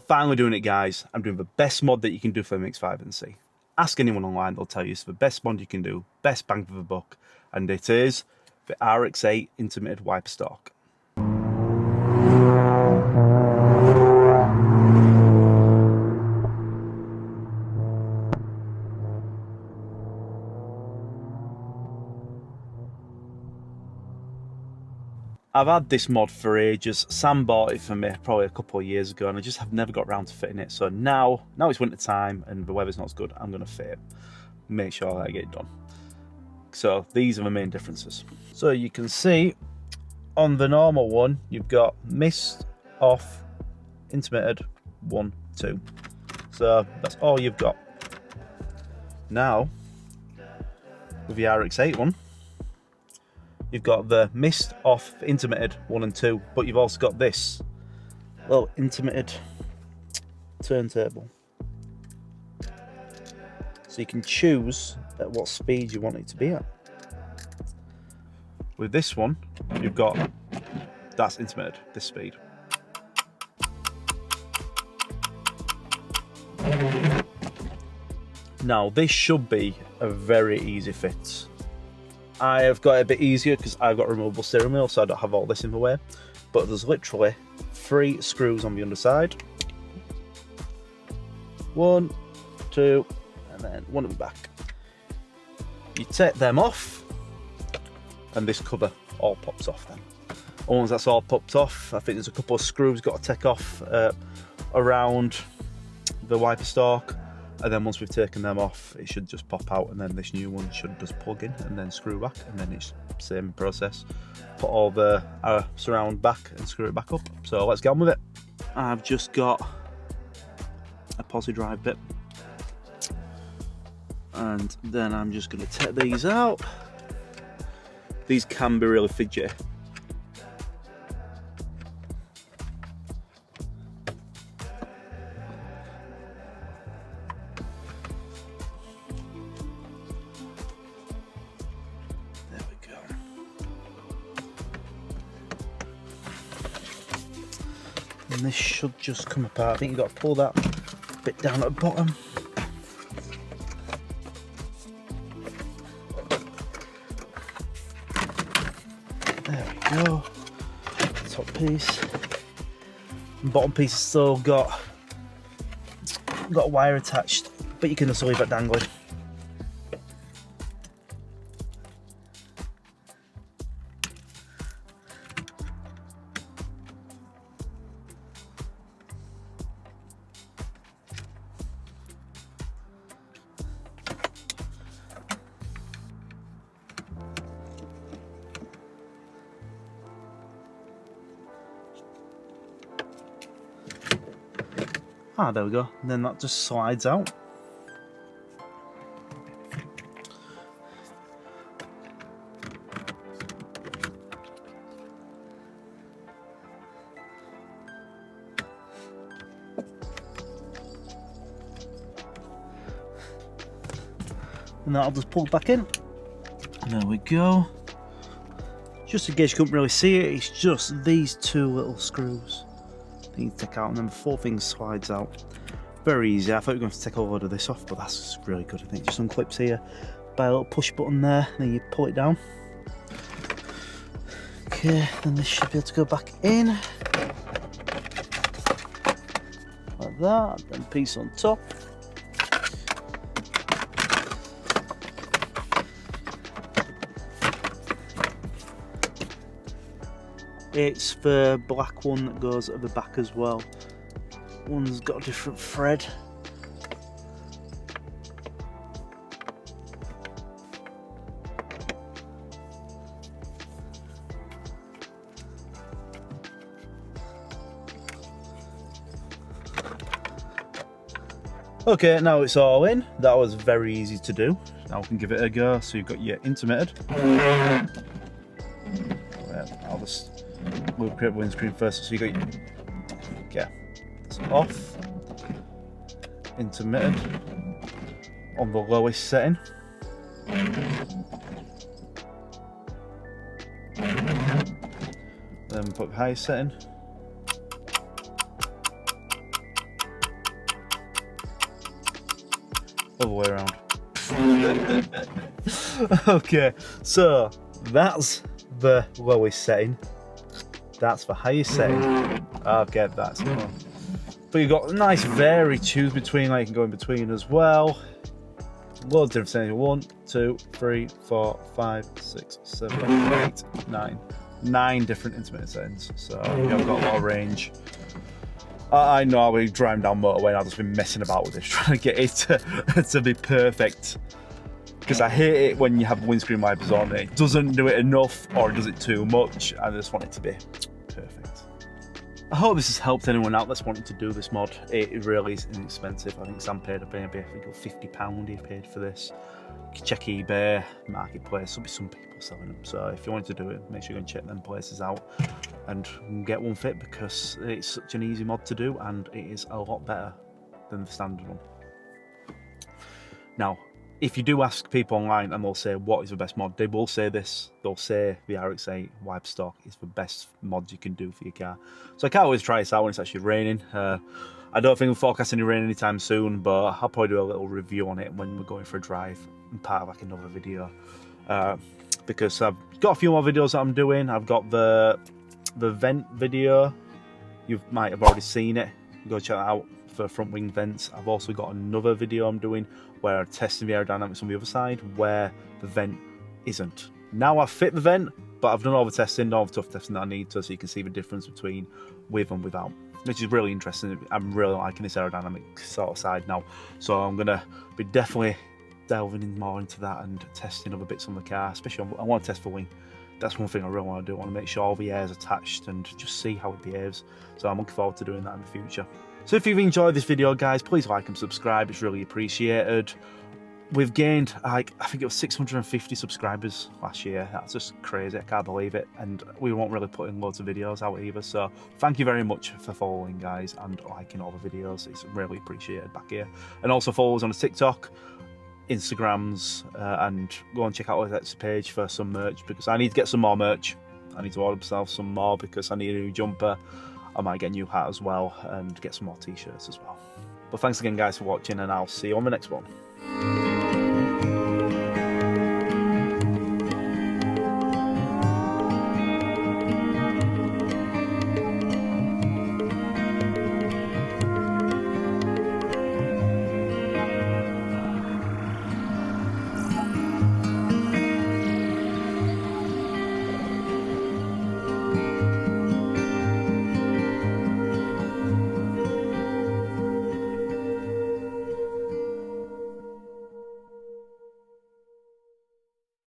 finally doing it, guys. I'm doing the best mod that you can do for Mx5 and C. Ask anyone online, they'll tell you it's the best mod you can do, best bang for the buck, and it is the Mx5 intermittent wiper stalk. I've had this mod for ages. Sam bought it for me probably a couple of years ago, and I just have never got around to fitting it. So now it's winter time and the weather's not as good, I'm going to fit it. Make sure that I get it done. So these are the main differences. So you can see on the normal one, you've got mist, off, intermittent, 1, 2. So that's all you've got. Now, with the Mx5 one, you've got the mist, off, intermittent 1 and 2, but you've also got this little intermittent turntable. So you can choose at what speed you want it to be at. With this one, you've got, that's intermittent, this speed. Now this should be a very easy fit. I have got it a bit easier because I've got a removable steering wheel, so I don't have all this in the way. But there's literally 3 screws on the underside. 1, 2, and then 1 at the back. You take them off, and this cover all pops off then. Once that's all popped off, I think there's a couple of screws got to take off around the wiper stalk. And then once we've taken them off, it should just pop out, and then this new one should just plug in and then screw back, and then it's the same process. Put all the surround back and screw it back up. So let's get on with it. I've just got a posi drive bit, and then I'm just going to take these out. These can be really fidgety. And this should just come apart. I think you've got to pull that bit down at the bottom. There we go. Top piece. And bottom piece has still got a wire attached, but you can also leave it dangling. Ah, there we go. And then that just slides out. And that'll just pull back in. And there we go. Just in case you couldn't really see it, it's just these 2 little screws. You can take out, and then the full thing slides out. Very easy. I thought you were going to take a load of this off, but that's really good. I think just unclips here by a little push button there, and then you pull it down. Okay, then this should be able to go back in like that. Then piece on top. It's the black one that goes at the back as well. One's got a different thread. Okay, now it's all in. That was very easy to do. Now we can give it a go. So you've got your intermittent. I'll just lubricate the windscreen first. So you got your, yeah, it's off, intermittent on the lowest setting. Then put the highest setting. Other way around. Okay, so that's the lowest setting. That's the highest setting. Okay, that's cool. But you've got a nice varied choose between, like you can go in between as well. Loads of different settings. 1, 2, 3, 4, 5, 6, 7, 8, 9. 9 different intermittent settings. So you've got a lot of range. I know I'll be driving down motorway and I've just been messing about with this, trying to get it to be perfect. Because I hate it when you have windscreen wipers on, it doesn't do it enough or it does it too much. I just want it to be perfect. I hope this has helped anyone out that's wanting to do this mod. It really is inexpensive. I think Sam paid maybe £50 he paid for this. You can check eBay, Marketplace, there'll be some people selling them. So if you want to do it, make sure you go and check them places out and get one fit, because it's such an easy mod to do and it is a lot better than the standard one. Now, if you do ask people online and they'll say what is the best mod, they will say this. They'll say the RX-8 wipe stock is the best mod you can do for your car. So I can't always try this out when it's actually raining. I don't think we're forecasting any rain anytime soon, but I'll probably do a little review on it when we're going for a drive and part of like another video. Because I've got a few more videos that I'm doing. I've got the vent video. You might have already seen it. Go check that out for front wing vents. I've also got another video I'm doing where I'm testing the aerodynamics on the other side where the vent isn't. Now I've fit the vent, but I've done all the testing, all the tough testing that I need to, so you can see the difference between with and without, which is really interesting. I'm really liking this aerodynamic sort of side now, so I'm gonna be definitely delving in more into that and testing other bits on the car. Especially I want to test the wing. That's one thing I really want to do. I want to make sure all the air is attached and just see how it behaves. So I'm looking forward to doing that in the future. So if you've enjoyed this video, guys, please like and subscribe. It's really appreciated. We've gained, like, I think it was 650 subscribers last year. That's just crazy. I can't believe it. And we won't really put in loads of videos out either. So thank you very much for following, guys, and liking all the videos. It's really appreciated back here. And also follow us on TikTok, Instagrams, and go and check out Alex's page for some merch, because I need to get some more merch. I need to order myself some more because I need a new jumper. I might get a new hat as well and get some more t-shirts as well. But thanks again, guys, for watching, and I'll see you on the next one.